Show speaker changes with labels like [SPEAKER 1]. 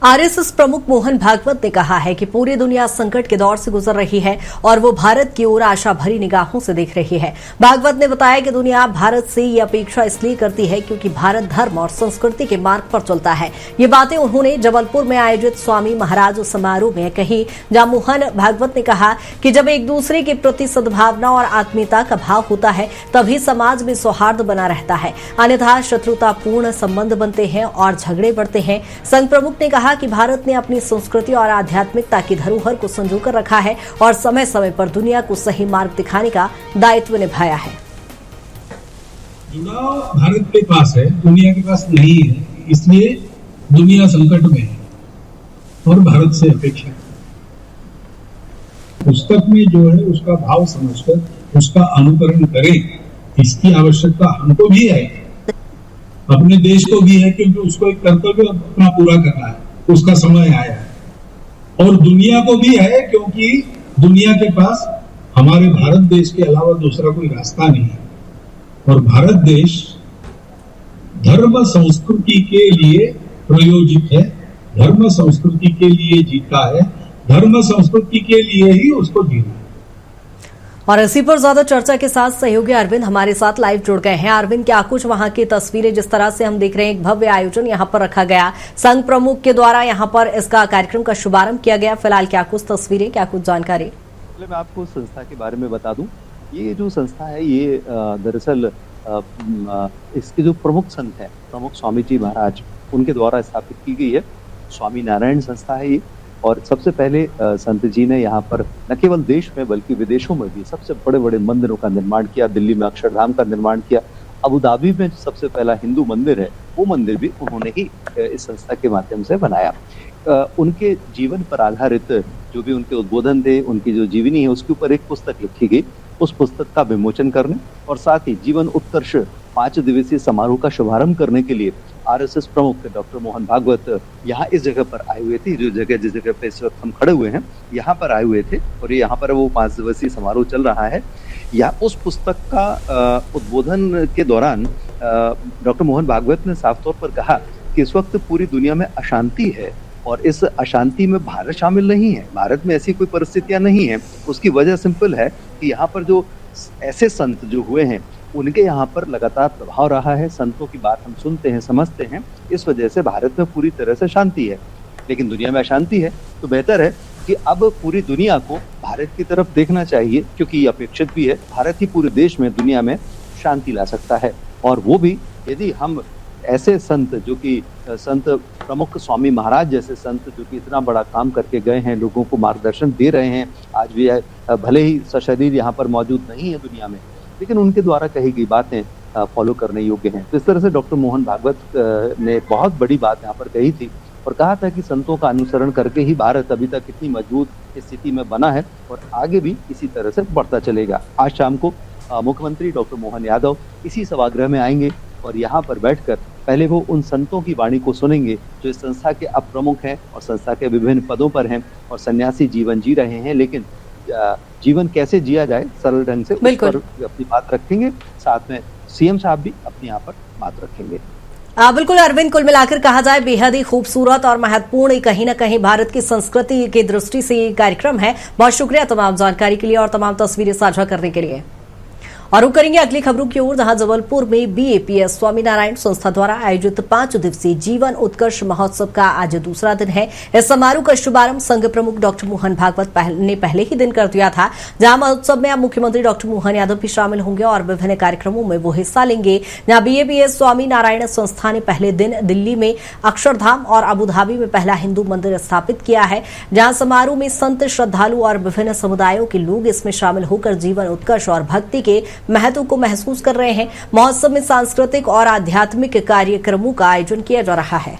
[SPEAKER 1] RSS प्रमुख मोहन भागवत ने कहा है कि पूरी दुनिया संकट के दौर से गुजर रही है और वो भारत की ओर आशा भरी निगाहों से देख रही है। भागवत ने बताया कि दुनिया भारत से ये अपेक्षा इसलिए करती है क्योंकि भारत धर्म और संस्कृति के मार्ग पर चलता है। ये बातें उन्होंने जबलपुर में आयोजित स्वामी महाराज समारोह में कही, जहां मोहन भागवत ने कहा कि जब एक दूसरे के प्रति सद्भावना और आत्मीयता का भाव होता है तभी समाज में सौहार्द बना रहता है, अन्यथा शत्रुतापूर्ण संबंध बनते हैं और झगड़े बढ़ते हैं। संघ प्रमुख ने कहा कि भारत ने अपनी संस्कृति और आध्यात्मिकता की धरोहर को संजोकर रखा है और समय समय पर दुनिया को सही मार्ग दिखाने का दायित्व निभाया है।
[SPEAKER 2] जुड़ाव भारत के पास है, दुनिया के पास नहीं है, इसलिए दुनिया संकट में है और भारत से अपेक्षा है। पुस्तक में जो है उसका भाव समझकर उसका अनुकरण करें, इसकी आवश्यकता हमको भी है, अपने देश को भी है, क्योंकि उसको एक कर्तव्य अपना पूरा करना है, उसका समय आया है। और दुनिया को भी है, क्योंकि दुनिया के पास हमारे भारत देश के अलावा दूसरा कोई रास्ता नहीं है। और भारत देश धर्म संस्कृति के लिए प्रयोजित है, धर्म संस्कृति के लिए जीता है, धर्म संस्कृति के लिए ही उसको जीना है।
[SPEAKER 1] और इसी पर ज्यादा चर्चा के साथ सहयोगी अरविंद हमारे साथ लाइव जुड़ गए हैं। अरविंद, क्या कुछ वहां की तस्वीरें, जिस तरह से हम देख रहे हैं एक भव्य आयोजन यहां पर रखा गया, संघ प्रमुख के द्वारा यहां पर इसका कार्यक्रम का शुभारंभ किया गया, फिलहाल क्या कुछ तस्वीरें, क्या कुछ जानकारी?
[SPEAKER 3] मैं आपको संस्था के बारे में बता दूं। ये जो संस्था है ये दरअसल इसके जो प्रमुख संत है, प्रमुख स्वामी जी महाराज, उनके द्वारा स्थापित की गई है। स्वामी नारायण संस्था है ये। और सबसे पहले संत जी ने यहाँ पर न केवल देश में बल्कि विदेशों में भी सबसे बड़े बड़े मंदिरों का निर्माण किया। दिल्ली में अक्षरधाम का निर्माण किया। अबू धाबी में सबसे पहला हिंदू मंदिर है, वो मंदिर भी उन्होंने ही इस संस्था के माध्यम से बनाया। उनके जीवन पर आधारित जो भी उनके उद्बोधन थे, उनकी जो जीवनी है, उसके ऊपर एक पुस्तक लिखी गई। उस पुस्तक का विमोचन करने और साथ ही जीवन उत्कर्ष 5 दिवसीय समारोह का शुभारंभ करने के लिए आरएसएस प्रमुख डॉक्टर मोहन भागवत यहाँ इस जगह पर आए हुए थे। जिस जगह पे इस वक्त हम खड़े हुए हैं, यहाँ पर आए हुए थे और ये यहाँ पर वो 5 दिवसीय समारोह चल रहा है। या उस पुस्तक का उद्बोधन के दौरान डॉक्टर मोहन भागवत ने साफ तौर पर कहा कि इस वक्त पूरी दुनिया में अशांति है और इस अशांति में भारत शामिल नहीं है। भारत में ऐसी कोई परिस्थितियां नहीं है। उसकी वजह सिंपल है कि यहाँ पर जो ऐसे संत जो हुए हैं उनके यहाँ पर लगातार प्रभाव रहा है। संतों की बात हम सुनते हैं, समझते हैं, इस वजह से भारत में पूरी तरह से शांति है। लेकिन दुनिया में अशांति है, तो बेहतर है कि अब पूरी दुनिया को भारत की तरफ देखना चाहिए, क्योंकि ये अपेक्षित भी है। भारत ही पूरे देश में, दुनिया में शांति ला सकता है। और वो भी यदि हम ऐसे संत जो कि संत प्रमुख स्वामी महाराज जैसे संत जो कि इतना बड़ा काम करके गए हैं, लोगों को मार्गदर्शन दे रहे हैं, आज भी भले ही सशरीर यहाँ पर मौजूद नहीं है दुनिया में, लेकिन उनके द्वारा कही गई बातें फॉलो करने योग्य हैं। तो इस तरह से डॉक्टर मोहन भागवत ने बहुत बड़ी बात यहाँ पर कही थी और कहा था कि संतों का अनुसरण करके ही भारत अभी तक इतनी मजबूत स्थिति में बना है और आगे भी इसी तरह से बढ़ता चलेगा। आज शाम को मुख्यमंत्री डॉक्टर मोहन यादव इसी सभागृह में आएंगे और यहाँ पर बैठकर पहले वो उन संतों की वाणी को सुनेंगे जो इस संस्था के अब प्रमुख हैं और संस्था के विभिन्न पदों पर हैं और सन्यासी जीवन जी रहे हैं। लेकिन जीवन कैसे जिया जाए सरल ढंग से, उस पर अपनी बात रखेंगे। साथ में सीएम साहब भी अपनी यहाँ पर बात रखेंगे।
[SPEAKER 1] बिल्कुल अरविंद, कुल मिलाकर कहा जाए बेहद ही खूबसूरत और महत्वपूर्ण कहीं न कहीं भारत की संस्कृति की दृष्टि से ये कार्यक्रम है। बहुत शुक्रिया तमाम जानकारी के लिए और तमाम तस्वीरें साझा करने के लिए। और रुक करेंगे अगली खबरों की ओर, जहां जबलपुर में बीएपीएस स्वामीनारायण संस्था द्वारा आयोजित 5 दिवसीय जीवन उत्कर्ष महोत्सव का आज दूसरा दिन है। इस समारोह का शुभारंभ संघ प्रमुख डॉक्टर मोहन भागवत ने पहले ही दिन कर दिया था, जहां महोत्सव में अब मुख्यमंत्री डॉक्टर मोहन यादव भी शामिल होंगे और विभिन्न कार्यक्रमों में वो हिस्सा लेंगे। जहां बीएपीएस स्वामीनारायण संस्था ने पहले दिन दिल्ली में अक्षरधाम और अबू धाबी में पहला हिंदू मंदिर स्थापित किया है, जहां समारोह में संत, श्रद्धालु और विभिन्न समुदायों के लोग इसमें शामिल होकर जीवन उत्कर्ष और भक्ति के महत्व को महसूस कर रहे हैं। महोत्सव में सांस्कृतिक और आध्यात्मिक कार्यक्रमों का आयोजन किया जा रहा है।